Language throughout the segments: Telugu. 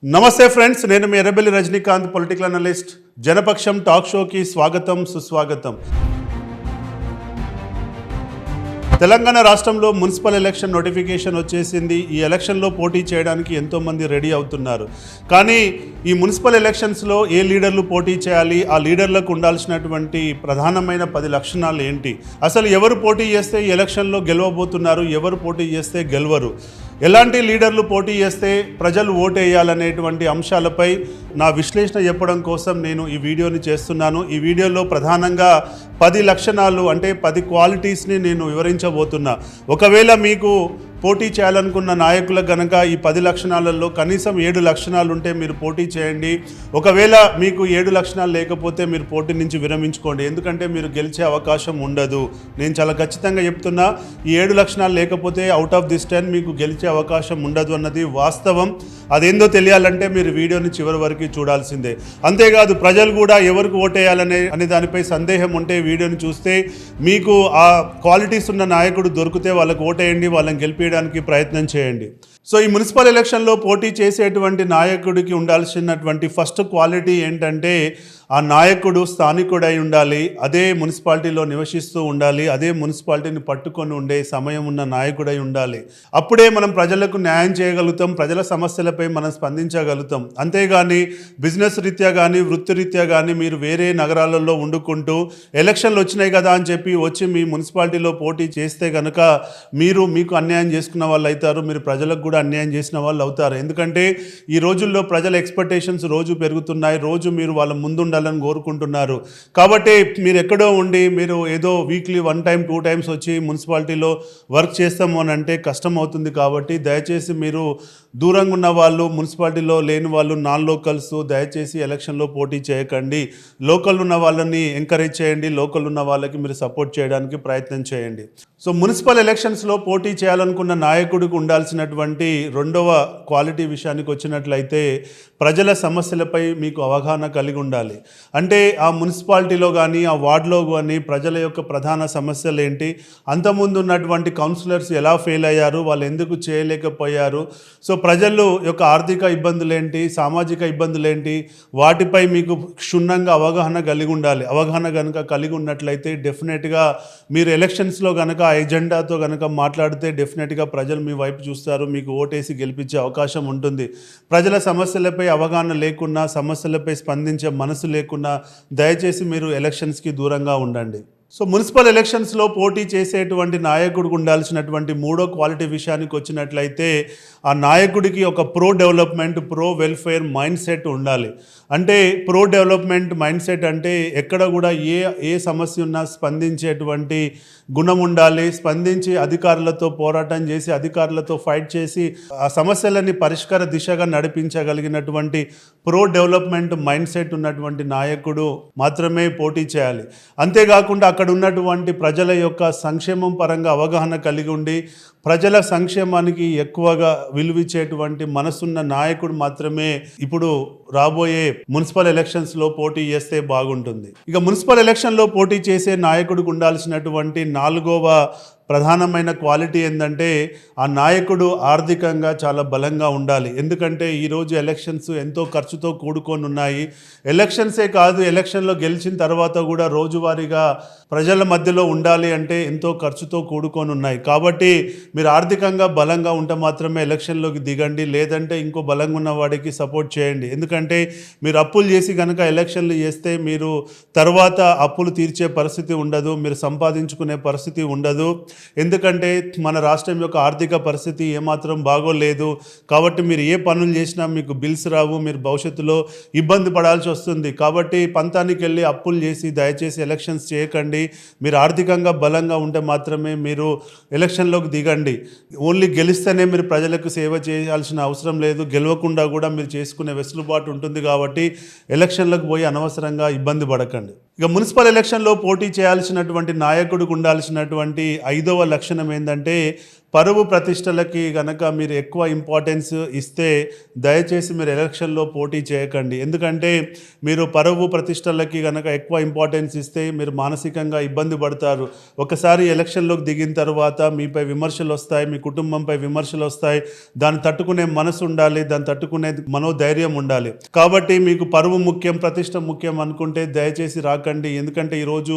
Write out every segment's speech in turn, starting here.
నమస్తే ఫ్రెండ్స్, నేను మీ Errabelli Rajinikanth, political analyst. Janapaksham talk షోకి స్వాగతం, సుస్వాగతం. తెలంగాణ రాష్ట్రంలో మున్సిపల్ ఎలక్షన్ నోటిఫికేషన్ వచ్చేసింది. ఈ ఎలక్షన్లో పోటీ చేయడానికి ఎంతోమంది రెడీ అవుతున్నారు. కానీ ఈ మున్సిపల్ ఎలక్షన్స్లో ఏ లీడర్లు పోటీ చేయాలి, ఆ లీడర్లకు ఉండాల్సినటువంటి ప్రధానమైన 10 లక్షణాలు ఏంటి, అసలు ఎవరు పోటీ చేస్తే ఈ ఎలక్షన్లో గెలవబోతున్నారు, ఎవరు పోటీ చేస్తే గెలవరు, ఎలాంటి లీడర్లు పోటీ చేస్తే ప్రజలు ఓటేయాలనేటువంటి అంశాలపై నా విశ్లేషణ చెప్పడం కోసం నేను ఈ వీడియోని చేస్తున్నాను. ఈ వీడియోలో ప్రధానంగా 10 లక్షణాలు అంటే 10 క్వాలిటీస్ని నేను వివరించబోతున్నా. ఒకవేళ మీకు పోటీ చేయాలనుకున్న నాయకులకు గనక ఈ 10 లక్షణాలలో కనీసం 7 లక్షణాలు ఉంటే మీరు పోటీ చేయండి. ఒకవేళ మీకు 7 లక్షణాలు లేకపోతే మీరు పోటీ నుంచి విరమించుకోండి, ఎందుకంటే మీరు గెలిచే అవకాశం ఉండదు. నేను చాలా ఖచ్చితంగా చెప్తున్నా, ఈ 7 లక్షణాలు లేకపోతే అవుట్ ఆఫ్ దిస్ 10 మీకు గెలిచే అవకాశం ఉండదు అన్నది వాస్తవం. అదేందో తెలియాలంటే మీరు వీడియోని చివరి వరకు చూడాల్సిందే. అంతేకాదు, ప్రజలు కూడా ఎవరికి ఓటేయాలనే దానిపై సందేహం ఉంటే వీడియోని చూస్తే మీకు ఆ క్వాలిటీస్ ఉన్న నాయకుడు దొరికితే వాళ్ళకి ఓటేయండి, వాళ్ళని గెలిపించడానికి ప్రయత్నం చేయండి. సో ఈ మున్సిపల్ ఎలక్షన్లో పోటీ చేసేటువంటి నాయకుడికి ఉండాల్సినటువంటి ఫస్ట్ క్వాలిటీ ఏంటంటే, ఆ నాయకుడు స్థానికుడై ఉండాలి, అదే మున్సిపాలిటీలో నివసిస్తూ ఉండాలి, అదే మున్సిపాలిటీని పట్టుకొని ఉండే సమయం ఉన్న నాయకుడై ఉండాలి. అప్పుడే మనం ప్రజలకు న్యాయం చేయగలుగుతాం, ప్రజల సమస్యలపై మనం స్పందించగలుగుతాం. అంతేగాని బిజినెస్ రీత్యా కానీ వృత్తిరీత్యా కానీ మీరు వేరే నగరాలలో వండుకుంటూ ఎలక్షన్లు వచ్చినాయి కదా అని చెప్పి వచ్చి మీ మున్సిపాలిటీలో పోటీ చేస్తే కనుక మీకు అన్యాయం చేసుకున్న వాళ్ళు అవుతారు, మీరు ప్రజలకు కూడా అన్యాయం చేసిన వాళ్ళు అవుతారు. ఎందుకంటే ఈ రోజుల్లో ప్రజల ఎక్స్పెక్టేషన్స్ రోజు పెరుగుతున్నాయి, రోజు మీరు వాళ్ళ ముందు ఉండాలని కోరుకుంటున్నారు. కాబట్టి మీరు ఎక్కడో ఉండి మీరు ఏదో వీక్లీ 1 టైం 2 టైమ్స్ వచ్చి మున్సిపాలిటీలో వర్క్ చేస్తాము అని అంటే కష్టం అవుతుంది. కాబట్టి దయచేసి మీరు దూరంగా ఉన్న వాళ్ళు, మున్సిపాలిటీలో లేని వాళ్ళు, నాన్ లోకల్స్ దయచేసి ఎలక్షన్లో పోటీ చేయకండి. లోకల్ ఉన్న వాళ్ళని ఎంకరేజ్ చేయండి, లోకల్ ఉన్న వాళ్ళకి మీరు సపోర్ట్ చేయడానికి ప్రయత్నం చేయండి. సో మున్సిపల్ ఎలక్షన్స్లో పోటీ చేయాలనుకున్న నాయకుడికి ఉండాల్సినటువంటి రెండవ క్వాలిటీ విషయానికి వచ్చినట్లయితే, ప్రజల సమస్యలపై మీకు అవగాహన కలిగి ఉండాలి. అంటే ఆ మున్సిపాలిటీలో కానీ ఆ వార్డులో కానీ ప్రజల యొక్క ప్రధాన సమస్యలు ఏంటి, అంతకుముందు ఉన్నటువంటి కౌన్సిలర్స్ ఎలా ఫెయిల్ అయ్యారు, వాళ్ళు ఎందుకు చేయలేకపోయారు, సో ప్రజలు యొక్క ఆర్థిక ఇబ్బందులు ఏంటి, సామాజిక ఇబ్బందులు ఏంటి, వాటిపై మీకు క్షుణ్ణంగా అవగాహన కలిగి ఉండాలి. అవగాహన కనుక కలిగి ఉన్నట్లయితే డెఫినెట్గా మీరు ఎలక్షన్స్లో కనుక ఆ ఎజెండాతో కనుక మాట్లాడితే డెఫినెట్గా ప్రజలు మీ వైపు చూస్తారు, మీకు ఓటేసి గెలిపించే అవకాశం ఉంటుంది. ప్రజల సమస్యలపై అవగాహన లేకున్నా, సమస్యలపై స్పందించే మనసు లేకున్నా దయచేసి మీరు ఎలక్షన్స్కి దూరంగా ఉండండి. సో మున్సిపల్ ఎలక్షన్స్లో పోటీ చేసేటువంటి నాయకుడికి ఉండాల్సినటువంటి మూడో క్వాలిటీ విషయానికి వచ్చినట్లయితే, ఆ నాయకుడికి ఒక pro development, pro welfare mind set ఉండాలి. అంటే ప్రో డెవలప్మెంట్ మైండ్ సెట్ అంటే ఎక్కడ కూడా ఏ సమస్య ఉన్నా స్పందించేటువంటి గుణం ఉండాలి. స్పందించి అధికారులతో పోరాటం చేసి, అధికారులతో ఫైట్ చేసి ఆ సమస్యలని పరిష్కార దిశగా నడిపించగలిగినటువంటి ప్రో డెవలప్మెంట్ మైండ్ సెట్ ఉన్నటువంటి నాయకుడు మాత్రమే పోటీ చేయాలి. అంతేకాకుండా అక్కడ ఉన్నటువంటి ప్రజల యొక్క సంక్షేమం పరంగా అవగాహన కలిగి ఉండి, ప్రజల సంక్షేమానికి ఎక్కువగా విలువిచ్చేటువంటి మనసున్న నాయకుడు మాత్రమే ఇప్పుడు రాబోయే మున్సిపల్ ఎలక్షన్స్లో పోటీ చేస్తే బాగుంటుంది. ఇక మున్సిపల్ ఎలక్షన్లో పోటీ చేసే నాయకుడికి ఉండాల్సినటువంటి 4వ ప్రధానమైన క్వాలిటీ ఏంటంటే, ఆ నాయకుడు ఆర్థికంగా చాలా బలంగా ఉండాలి. ఎందుకంటే ఈరోజు ఎలక్షన్స్ ఎంతో ఖర్చుతో కూడుకొని ఉన్నాయి. ఎలక్షన్సే కాదు, ఎలక్షన్లో గెలిచిన తర్వాత కూడా రోజువారీగా ప్రజల మధ్యలో ఉండాలి అంటే ఎంతో ఖర్చుతో కూడుకొని ఉన్నాయి. కాబట్టి మీరు ఆర్థికంగా బలంగా ఉంటే మాత్రమే ఎలక్షన్లోకి దిగండి, లేదంటే ఇంకో బలంగా ఉన్న వాడికి సపోర్ట్ చేయండి. ఎందుకంటే మీరు అప్పులు చేసి కనుక ఎలక్షన్లు చేస్తే మీరు తర్వాత అప్పులు తీర్చే పరిస్థితి ఉండదు, మీరు సంపాదించుకునే పరిస్థితి ఉండదు. ఎందుకంటే మన రాష్ట్రం యొక్క ఆర్థిక పరిస్థితి ఏమాత్రం బాగోలేదు. కాబట్టి మీరు ఏ పనులు చేసినా మీకు బిల్స్ రావు, మీరు భవిష్యత్తులో ఇబ్బంది పడాల్సి వస్తుంది. కాబట్టి పంతానికి వెళ్ళి అప్పులు చేసి దయచేసి ఎలక్షన్స్ చేయకండి. మీరు ఆర్థికంగా బలంగా ఉంటే మాత్రమే మీరు ఎలక్షన్లోకి దిగండి. ఓన్లీ గెలిస్తేనే మీరు ప్రజలకు సేవ చేయాల్సిన అవసరం లేదు, గెలవకుండా కూడా మీరు చేసుకునే వెసులుబాటు ఉంటుంది. కాబట్టి ఎలక్షన్లకు పోయి అనవసరంగా ఇబ్బంది పడకండి. ఇక మున్సిపల్ ఎలక్షన్లో పోటీ చేయాల్సినటువంటి నాయకుడికి ఉండాల్సినటువంటి 5వ లక్షణం ఏంటంటే, పరువు ప్రతిష్టలకి గనక మీరు ఎక్కువ ఇంపార్టెన్స్ ఇస్తే దయచేసి మీరు ఎలక్షన్లో పోటీ చేయకండి. ఎందుకంటే మీరు పరువు ప్రతిష్టలకి గనక ఎక్కువ ఇంపార్టెన్స్ ఇస్తే మీరు మానసికంగా ఇబ్బంది పడతారు. ఒకసారి ఎలక్షన్లోకి దిగిన తర్వాత మీపై విమర్శలు వస్తాయి, మీ కుటుంబంపై విమర్శలు వస్తాయి. దాన్ని తట్టుకునే మనసు ఉండాలి, దాన్ని తట్టుకునే మనోధైర్యం ఉండాలి. కాబట్టి మీకు పరువు ముఖ్యం, ప్రతిష్ట ముఖ్యం అనుకుంటే దయచేసి రాకండి. ఎందుకంటే ఈరోజు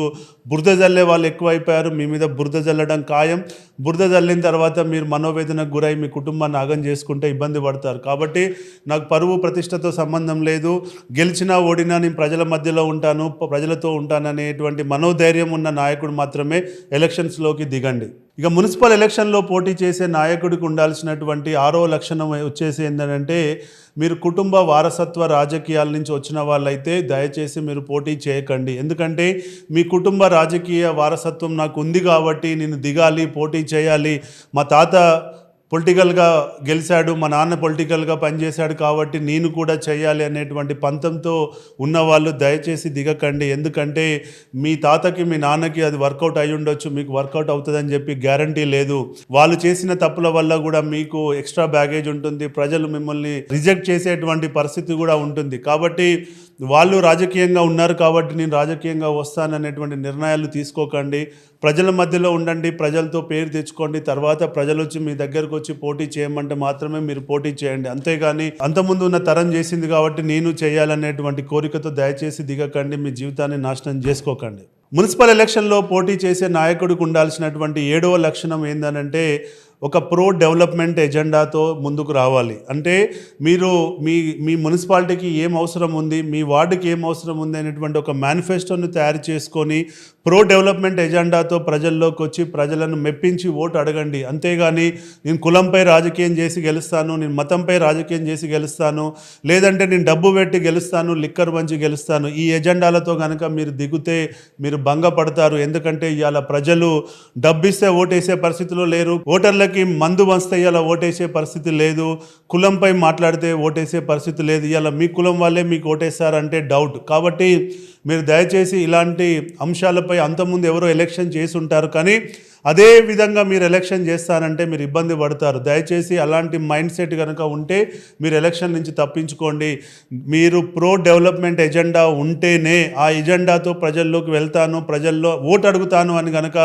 బురద జల్లే వాళ్ళు ఎక్కువైపోయారు. మీ మీద బురద జల్లడం ఖాయం. బురద జల్లిన తర్వాత మీరు మనోవేదనకు గురై మీ కుటుంబాన్ని ఆగం చేసుకుంటే ఇబ్బంది పడతారు. కాబట్టి నాకు పరువు ప్రతిష్టతో సంబంధం లేదు, గెలిచినా ఓడినా నేను ప్రజల మధ్యలో ఉంటాను, ప్రజలతో ఉంటాననేటువంటి మనోధైర్యం ఉన్న నాయకుడు మాత్రమే ఎలక్షన్స్లోకి దిగండి. ఇక మున్సిపల్ ఎలక్షన్లో పోటీ చేసే నాయకుడికి ఉండాల్సినటువంటి 6వ లక్షణం వచ్చేసి ఏంటంటే మీరు కుటుంబ వారసత్వ రాజకీయాల నుంచి వచ్చిన వాళ్ళైతే దయచేసి మీరు పోటీ చేయకండి. ఎందుకంటే మీ కుటుంబ రాజకీయ వారసత్వం నాకు ఉంది కాబట్టి నేను దిగాలి, పోటీ చేయాలి. మా తాత పొలిటికల్గా గెలిచాడు, మా నాన్న పొలిటికల్గా పనిచేశాడు కాబట్టి నేను కూడా చేయాలి అనేటువంటి పంతంతో ఉన్నవాళ్ళు దయచేసి దిగకండి. ఎందుకంటే మీ తాతకి మీ నాన్నకి అది వర్కౌట్ అయి ఉండొచ్చు, మీకు వర్కౌట్ అవుతుందని చెప్పి గ్యారంటీ లేదు. వాళ్ళు చేసిన తప్పుల వల్ల కూడా మీకు ఎక్స్ట్రా బ్యాగేజ్ ఉంటుంది, ప్రజలు మిమ్మల్ని రిజెక్ట్ చేసేటువంటి పరిస్థితి కూడా ఉంటుంది. కాబట్టి వాళ్ళు రాజకీయంగా ఉన్నారు కాబట్టి నేను రాజకీయంగా వస్తాననేటువంటి నిర్ణయాలు తీసుకోకండి. ప్రజల మధ్యలో ఉండండి, ప్రజలతో పేరు తెచ్చుకోండి. తర్వాత ప్రజలు వచ్చి మీ దగ్గరకు వచ్చి పోటీ చేయమంటే మాత్రమే మీరు పోటీ చేయండి. అంతేగాని అంతకుముందు ఉన్న తరం చేసింది కాబట్టి నేను చేయాలనేటువంటి కోరికతో దయచేసి దిగకండి, మీ జీవితాన్ని నాశనం చేసుకోకండి. మున్సిపల్ ఎలక్షన్లో పోటీ చేసే నాయకుడికి ఉండాల్సినటువంటి 7వ లక్షణం ఏంటంటే ఒక ప్రో డెవలప్మెంట్ ఎజెండాతో ముందుకు రావాలి. అంటే మీరు మీ మున్సిపాలిటీకి ఏం అవసరం ఉంది, మీ వార్డుకి ఏం అవసరం ఉంది అనేటువంటి ఒక మేనిఫెస్టోని తయారు చేసుకొని ప్రో డెవలప్మెంట్ ఎజెండాతో ప్రజల్లోకి వచ్చి ప్రజలను మెప్పించి ఓటు అడగండి. అంతేగాని నేను కులంపై రాజకీయం చేసి గెలుస్తాను, నేను మతంపై రాజకీయం చేసి గెలుస్తాను, లేదంటే నేను డబ్బు పెట్టి గెలుస్తాను, లిక్కర్ పంచి గెలుస్తాను, ఈ ఎజెండాలతో కనుక మీరు దిగితే మీరు భంగపడతారు. ఎందుకంటే ఇవాళ ప్రజలు డబ్బిస్తే ఓటేసే పరిస్థితిలో లేరు, ఓటర్లకి మందు వస్తే ఇలా ఓటేసే పరిస్థితి లేదు, కులంపై మాట్లాడితే ఓటేసే పరిస్థితి లేదు. ఇలా మీ కులం వాళ్ళే మీకు ఓటేస్తారంటే డౌట్. కాబట్టి మీరు దయచేసి ఇలాంటి అంశాలపై అంతకుముందు ఎవరో ఎలక్షన్ చేసి ఉంటారు, కానీ అదే విధంగా మీరు ఎలక్షన్ చేస్తారంటే మీరు ఇబ్బంది పడతారు. దయచేసి అలాంటి మైండ్ సెట్ కనుక ఉంటే మీరు ఎలక్షన్ నుంచి తప్పించుకోండి. మీరు ప్రో డెవలప్మెంట్ ఎజెండా ఉంటేనే ఆ ఎజెండాతో ప్రజల్లోకి వెళ్తాను, ప్రజల్లో ఓటు అడుగుతాను అని కనుక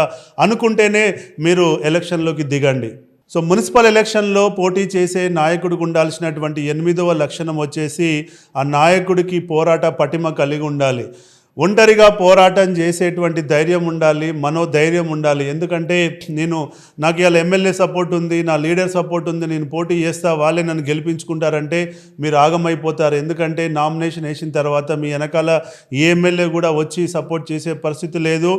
అనుకుంటేనే మీరు ఎలక్షన్లోకి దిగండి. సో మున్సిపల్ ఎలక్షన్లో పోటీ చేసే నాయకుడికి ఉండాల్సినటువంటి 8వ లక్షణం వచ్చేసి ఆ నాయకుడికి పోరాట పటిమ కలిగి ఉండాలి. ఒంటరిగా పోరాటం చేసేటువంటి ధైర్యం ఉండాలి, మనోధైర్యం ఉండాలి. ఎందుకంటే నాకు ఇవాళ ఎమ్మెల్యే సపోర్ట్ ఉంది, నా లీడర్ సపోర్ట్ ఉంది, నేను పోటీ చేస్తా, వాళ్ళే నన్ను గెలిపించుకుంటారంటే మీరు ఆగమైపోతారు. ఎందుకంటే నామినేషన్ వేసిన తర్వాత మీ వెనకాల ఏ ఎమ్మెల్యే కూడా వచ్చి సపోర్ట్ చేసే పరిస్థితి లేదు,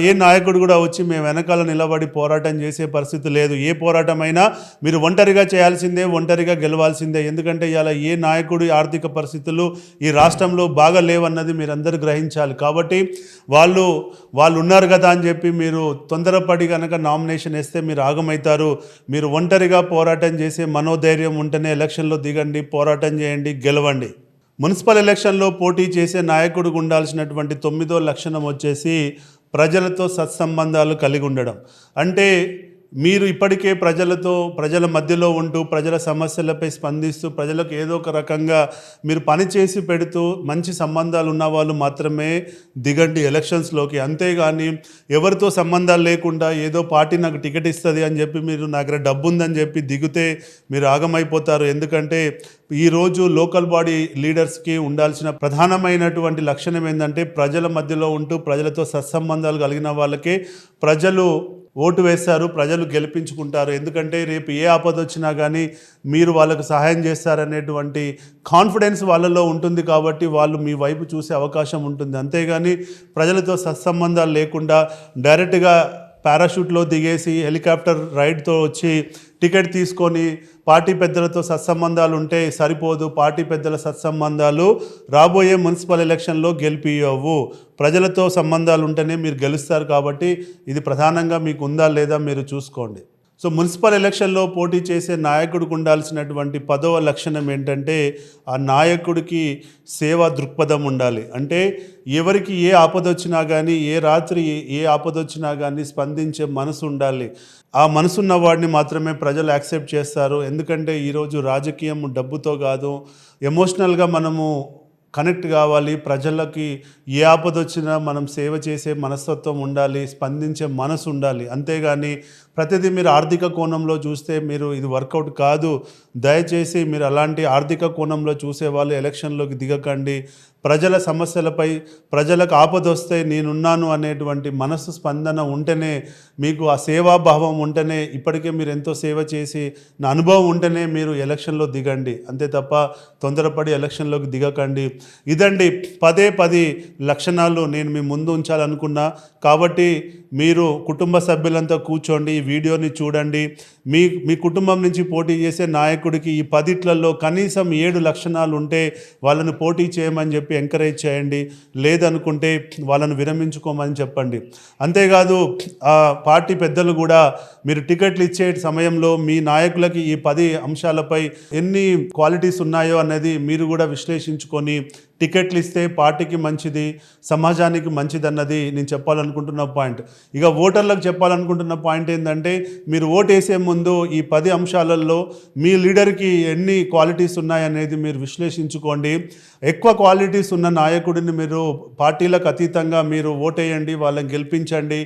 ఏ నాయకుడు కూడా వచ్చి మేము వెనకాల నిలబడి పోరాటం చేసే పరిస్థితి లేదు. ఏ పోరాటమైనా మీరు ఒంటరిగా చేయాల్సిందే, ఒంటరిగా గెలవాల్సిందే. ఎందుకంటే ఇవాళ ఏ నాయకుడి ఆర్థిక పరిస్థితులు ఈ రాష్ట్రంలో బాగా లేవన్నది మీరందరూ గ్రహించాలి. కాబట్టి వాళ్ళు ఉన్నారు కదా అని చెప్పి మీరు తొందరపడి కనుక నామినేషన్ వేస్తే మీరు ఆగమవుతారు. మీరు ఒంటరిగా పోరాటం చేసే మనోధైర్యం ఉంటేనే ఎలక్షన్లో దిగండి, పోరాటం చేయండి, గెలవండి. మున్సిపల్ ఎలక్షన్లో పోటీ చేసే నాయకుడికి ఉండాల్సినటువంటి 9వ లక్షణం వచ్చేసి ప్రజలతో సత్సంబంధాలు కలిగి ఉండడం. అంటే మీరు ఇప్పటికే ప్రజల మధ్యలో ఉంటూ ప్రజల సమస్యలపై స్పందిస్తూ ప్రజలకు ఏదో ఒక రకంగా మీరు పనిచేసి పెడుతూ మంచి సంబంధాలు ఉన్న వాళ్ళు మాత్రమే దిగండి ఎలక్షన్స్లోకి. అంతేగాని ఎవరితో సంబంధాలు లేకుండా ఏదో పార్టీ నాకు టికెట్ ఇస్తుంది అని చెప్పి మీరు నా దగ్గర డబ్బు ఉందని చెప్పి దిగితే మీరు ఆగమైపోతారు. ఎందుకంటే ఈరోజు లోకల్ బాడీ లీడర్స్కి ఉండాల్సిన ప్రధానమైనటువంటి లక్షణం ఏంటంటే ప్రజల మధ్యలో ఉంటూ ప్రజలతో సత్సంబంధాలు కలిగిన వాళ్ళకే ప్రజలు ఓటు వేస్తారు, ప్రజలు గెలిపించుకుంటారు. ఎందుకంటే రేపు ఏ ఆపద వచ్చినా కానీ మీరు వాళ్ళకు సహాయం చేస్తారనేటువంటి కాన్ఫిడెన్స్ వాళ్ళలో ఉంటుంది. కాబట్టి వాళ్ళు మీ వైపు చూసే అవకాశం ఉంటుంది. అంతేగాని ప్రజలతో సత్సంబంధాలు లేకుండా డైరెక్ట్గా పారాషూట్లో దిగేసి హెలికాప్టర్ రైడ్తో వచ్చి టికెట్ తీసుకొని పార్టీ పెద్దలతో సత్సంబంధాలు ఉంటే సరిపోదు. పార్టీ పెద్దల సత్సంబంధాలు రాబోయే మున్సిపల్ ఎలక్షన్లో గెలిపియవు. ప్రజలతో సంబంధాలు ఉంటేనే మీరు గెలుస్తారు. కాబట్టి ఇది ప్రధానంగా మీకు ఉందా లేదా మీరు చూసుకోండి. సో మున్సిపల్ ఎలక్షన్లో పోటీ చేసే నాయకుడికి ఉండాల్సినటువంటి 10వ లక్షణం ఏంటంటే ఆ నాయకుడికి సేవా దృక్పథం ఉండాలి. అంటే ఎవరికి ఏ ఆపద వచ్చినా కానీ ఏ రాత్రి ఏ ఆపద వచ్చినా కానీ స్పందించే మనసు ఉండాలి. ఆ మనసున్న వాడిని మాత్రమే ప్రజలు యాక్సెప్ట్ చేస్తారు. ఎందుకంటే ఈరోజు రాజకీయం డబ్బుతో కాదు, ఎమోషనల్గా మనము కనెక్ట్ కావాలి. ప్రజలకి ఏ ఆపదొచ్చినా మనం సేవ చేసే మనస్తత్వం ఉండాలి, స్పందించే మనసు ఉండాలి. అంతేగాని ప్రతిదీ మీరు ఆర్థిక కోణంలో చూస్తే మీరు ఇది వర్కౌట్ కాదు. దయచేసి మీరు అలాంటి ఆర్థిక కోణంలో చూసే వాళ్ళు ఎలక్షన్లోకి దిగకండి. ప్రజల సమస్యలపై ప్రజలకు ఆపదొస్తే నేనున్నాను అనేటువంటి మనసు స్పందన ఉంటేనే, మీకు ఆ సేవాభావం ఉంటేనే, ఇప్పటికే మీరు ఎంతో సేవ చేసి నా అనుభవం ఉంటేనే మీరు ఎలక్షన్లో దిగండి. అంతే తప్ప తొందరపడి ఎలక్షన్లోకి దిగకండి. ఇదండి 10 లక్షణాలు నేను మీ ముందు ఉంచాలనుకున్నా. కాబట్టి మీరు కుటుంబ సభ్యులంతా కూర్చోండి, ఈ వీడియోని చూడండి. మీ కుటుంబం నుంచి పోటీ చేసే నాయకుడికి ఈ 10ట్లో కనీసం 7 లక్షణాలు ఉంటే వాళ్ళని పోటీ చేయమని చెప్పి ఎంకరేజ్ చేయండి. లేదనుకుంటే వాళ్ళను విరమించుకోమని చెప్పండి. అంతేకాదు ఆ పార్టీ పెద్దలు కూడా మీరు టికెట్లు ఇచ్చే సమయంలో మీ నాయకులకి ఈ 10 అంశాలపై ఎన్ని క్వాలిటీస్ ఉన్నాయో అనేది మీరు కూడా విశ్లేషించుకొని టికెట్లు ఇస్తే పార్టీకి మంచిది, సమాజానికి మంచిది అన్నది నేను చెప్పాలనుకుంటున్న పాయింట్. ఇక ఓటర్లకు చెప్పాలనుకుంటున్న పాయింట్ ఏంటంటే, మీరు ఓటు వేసే ముందు ఈ 10 అంశాలలో మీ లీడర్కి ఎన్ని క్వాలిటీస్ ఉన్నాయనేది మీరు విశ్లేషించుకోండి. ఎక్కువ క్వాలిటీస్ ఉన్న నాయకుడిని మీరు పార్టీలకు అతీతంగా మీరు ఓటేయండి, వాళ్ళని గెలిపించండి.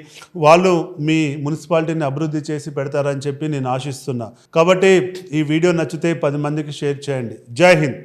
వాళ్ళు మీ మున్సిపాలిటీని అభివృద్ధి చేసి పెడతారని చెప్పి నేను ఆశిస్తున్నా. కాబట్టి ఈ వీడియో నచ్చితే 10 మందికి షేర్ చేయండి. జై హింద్.